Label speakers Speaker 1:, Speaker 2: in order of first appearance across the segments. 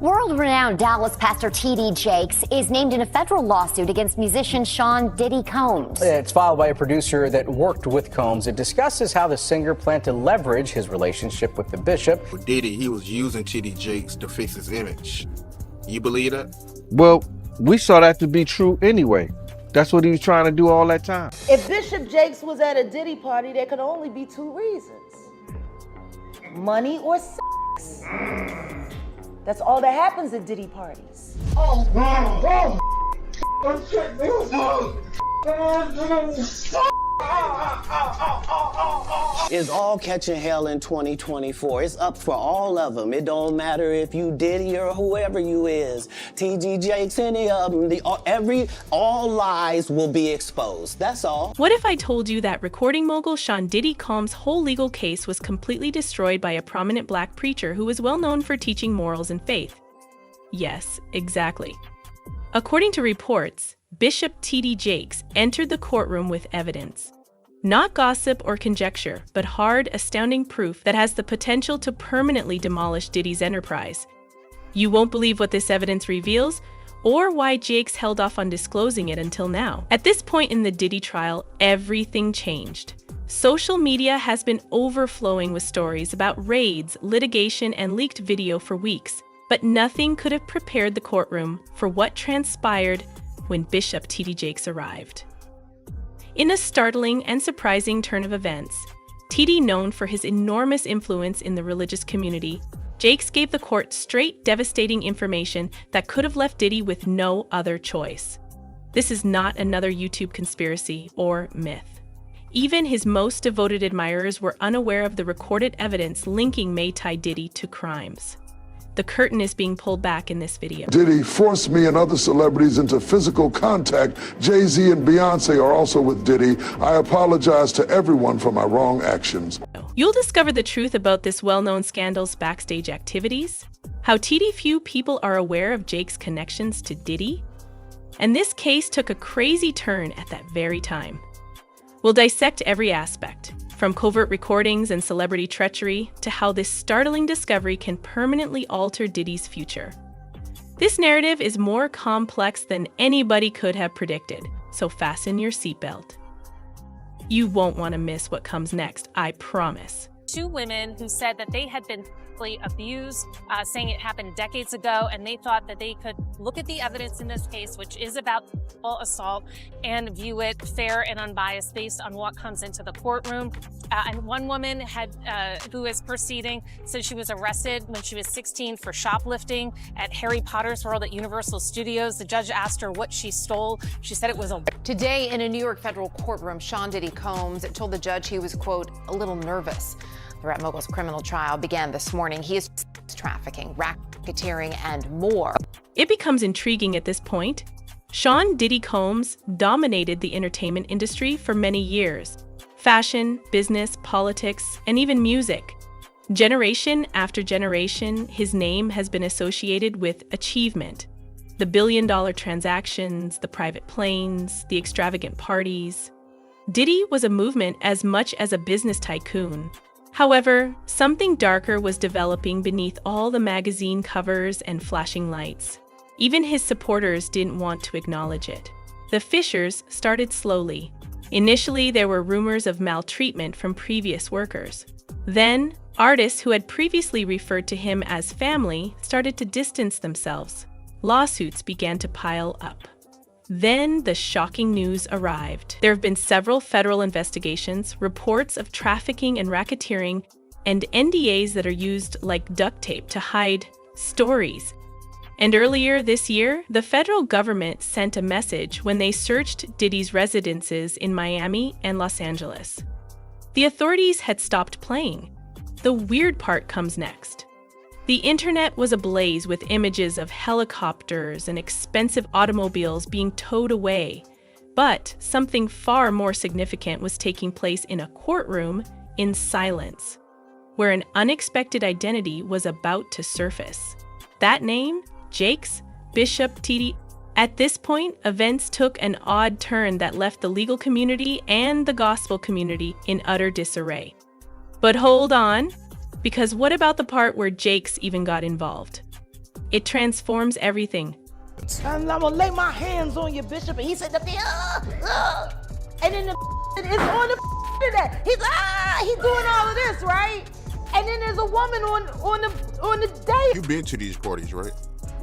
Speaker 1: World-renowned Dallas pastor T.D. Jakes is named in a federal lawsuit against musician Sean "Diddy" Combs.
Speaker 2: It's filed by a producer that worked with Combs. It discusses how the singer planned to leverage his relationship with the bishop.
Speaker 3: With Diddy, he was using T.D. Jakes to fix his image. You believe that?
Speaker 4: Well, we saw that to be true anyway. That's what he was trying to do all that time.
Speaker 5: If Bishop Jakes was at a Diddy party, there could only be two reasons: money or sex. That's all that happens at Diddy parties.
Speaker 6: It's all catching hell in 2024. It's up for all of them. It don't matter if you Diddy or whoever you is. TG Jakes, any of them, all lies will be exposed. That's all.
Speaker 7: What if I told you that recording mogul Sean Diddy Combs' whole legal case was completely destroyed by a prominent black preacher who was well known for teaching morals and faith? Yes, exactly. According to reports, Bishop T.D. Jakes entered the courtroom with evidence. Not gossip or conjecture, but hard, astounding proof that has the potential to permanently demolish Diddy's enterprise. You won't believe what this evidence reveals, or why Jakes held off on disclosing it until now. At this point in the Diddy trial, everything changed. Social media has been overflowing with stories about raids, litigation, and leaked video for weeks, but nothing could have prepared the courtroom for what transpired when Bishop T.D. Jakes arrived. In a startling and surprising turn of events, T.D., known for his enormous influence in the religious community, Jakes gave the court straight, devastating information that could have left Diddy with no other choice. This is not another YouTube conspiracy or myth. Even his most devoted admirers were unaware of the recorded evidence linking May Tai Diddy to crimes. The curtain is being pulled back in this video.
Speaker 8: Diddy forced me and other celebrities into physical contact. Jay-Z and Beyonce are also with Diddy. I apologize to everyone for my wrong actions.
Speaker 7: You'll discover the truth about this well-known scandal's backstage activities, how T.D. few people are aware of Jake's connections to Diddy, and this case took a crazy turn at that very time. We'll dissect every aspect, from covert recordings and celebrity treachery to how this startling discovery can permanently alter Diddy's future. This narrative is more complex than anybody could have predicted, so fasten your seatbelt. You won't want to miss what comes next, I promise.
Speaker 9: Two women who said that they had been abused, saying it happened decades ago, and they thought that they could look at the evidence in this case, which is about assault, and view it fair and unbiased based on what comes into the courtroom. And one woman who is proceeding said she was arrested when she was 16 for shoplifting at Harry Potter's World at Universal Studios. The judge asked her what she stole. She said it was a...
Speaker 10: Today in a New York federal courtroom, Sean Diddy Combs told the judge he was, quote, a little nervous. The rap mogul's criminal trial began this morning. He is trafficking, racketeering, and more.
Speaker 7: It becomes intriguing at this point. Sean Diddy Combs dominated the entertainment industry for many years. Fashion, business, politics, and even music. Generation after generation, his name has been associated with achievement. The billion-dollar transactions, the private planes, the extravagant parties. Diddy was a movement as much as a business tycoon. However, something darker was developing beneath all the magazine covers and flashing lights. Even his supporters didn't want to acknowledge it. The fissures started slowly. Initially, there were rumors of maltreatment from previous workers. Then, artists who had previously referred to him as family started to distance themselves. Lawsuits began to pile up. Then the shocking news arrived. There have been several federal investigations, reports of trafficking and racketeering, and NDAs that are used like duct tape to hide stories. And earlier this year, the federal government sent a message when they searched Diddy's residences in Miami and Los Angeles. The authorities had stopped playing. The weird part comes next. The internet was ablaze with images of helicopters and expensive automobiles being towed away. But something far more significant was taking place in a courtroom in silence, where an unexpected identity was about to surface. That name? Jakes, Bishop T.D. At this point, events took an odd turn that left the legal community and the gospel community in utter disarray. But hold on, because what about the part where Jakes even got involved? It transforms everything.
Speaker 5: And I'm gonna lay my hands on you, Bishop. And he said, and then it's on the internet. He's doing all of this, right? And then there's a woman on the day.
Speaker 3: You've been to these parties, right?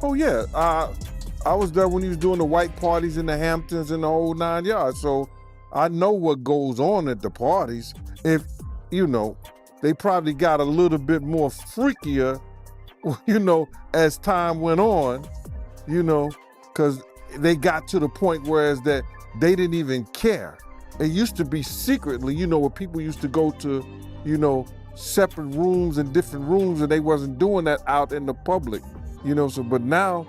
Speaker 4: Oh yeah, I was there when he was doing the white parties in the Hamptons and the whole 9 yards. So I know what goes on at the parties. If, you know, they probably got a little bit more freakier, you know, as time went on, you know, because they got to the point whereas that they didn't even care. It used to be secretly, you know, where people used to go to, you know, separate rooms and different rooms, and they wasn't doing that out in the public, you know. So, but now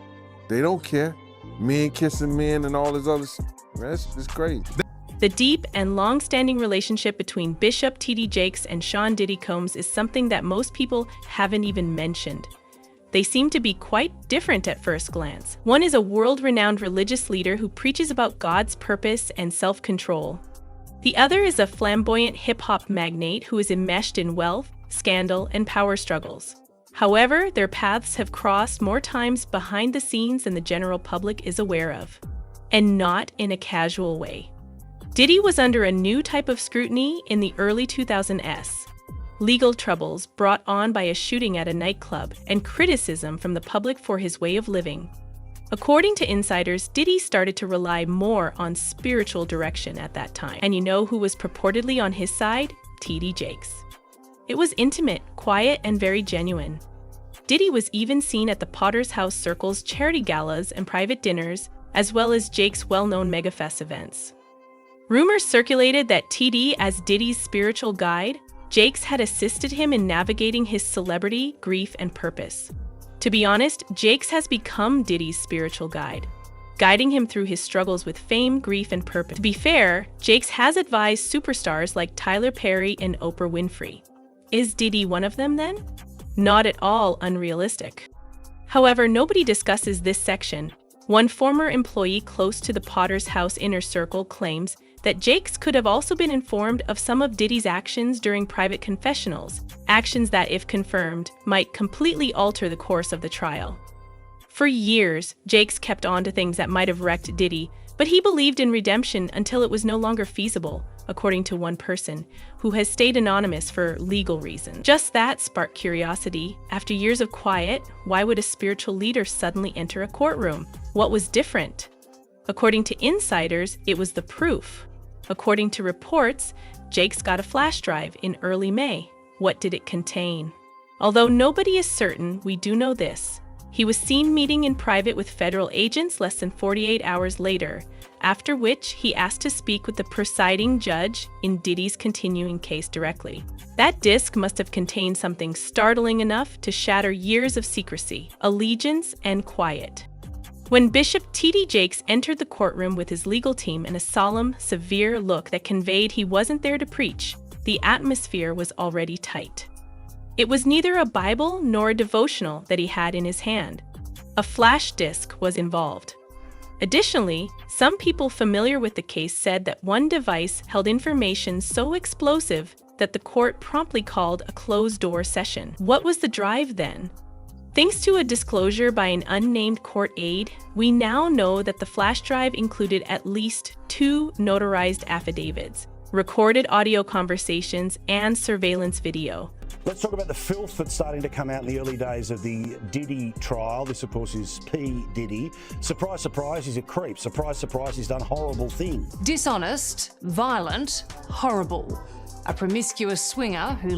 Speaker 4: they don't care. Men kissing men and all this other stuff. That's just crazy.
Speaker 7: The deep and long-standing relationship between Bishop T.D. Jakes and Sean Diddy Combs is something that most people haven't even mentioned. They seem to be quite different at first glance. One is a world-renowned religious leader who preaches about God's purpose and self-control. The other is a flamboyant hip-hop magnate who is enmeshed in wealth, scandal, and power struggles. However, their paths have crossed more times behind the scenes than the general public is aware of, and not in a casual way. Diddy was under a new type of scrutiny in the early 2000s. Legal troubles brought on by a shooting at a nightclub and criticism from the public for his way of living. According to insiders, Diddy started to rely more on spiritual direction at that time. And you know who was purportedly on his side? T.D. Jakes. It was intimate, quiet, and very genuine. Diddy was even seen at the Potter's House Circle's charity galas and private dinners, as well as Jake's well-known MegaFest events. Rumors circulated that TD, as Diddy's spiritual guide, Jakes had assisted him in navigating his celebrity, grief, and purpose. To be honest, Jakes has become Diddy's spiritual guide, guiding him through his struggles with fame, grief, and purpose. To be fair, Jakes has advised superstars like Tyler Perry and Oprah Winfrey. Is Diddy one of them then? Not at all unrealistic. However, nobody discusses this section. One former employee close to the Potter's House inner circle claims that Jakes could have also been informed of some of Diddy's actions during private confessionals, actions that, if confirmed, might completely alter the course of the trial. For years, Jakes kept on to things that might have wrecked Diddy, but he believed in redemption until it was no longer feasible, according to one person, who has stayed anonymous for legal reasons. Just that sparked curiosity. After years of quiet, why would a spiritual leader suddenly enter a courtroom? What was different? According to insiders, it was the proof. According to reports, Jakes got a flash drive in early May. What did it contain? Although nobody is certain, we do know this. He was seen meeting in private with federal agents less than 48 hours later, after which he asked to speak with the presiding judge in Diddy's continuing case directly. That disc must have contained something startling enough to shatter years of secrecy, allegiance, and quiet. When Bishop T.D. Jakes entered the courtroom with his legal team in a solemn, severe look that conveyed he wasn't there to preach, the atmosphere was already tight. It was neither a Bible nor a devotional that he had in his hand. A flash disc was involved. Additionally, some people familiar with the case said that one device held information so explosive that the court promptly called a closed-door session. What was the drive then? Thanks to a disclosure by an unnamed court aide, we now know that the flash drive included at least 2 notarized affidavits, recorded audio conversations, and surveillance video.
Speaker 11: Let's talk about the filth that's starting to come out in the early days of the Diddy trial. This, of course, is P. Diddy. Surprise, surprise, he's a creep. Surprise, surprise, he's done horrible things.
Speaker 12: Dishonest, violent, horrible. A promiscuous swinger who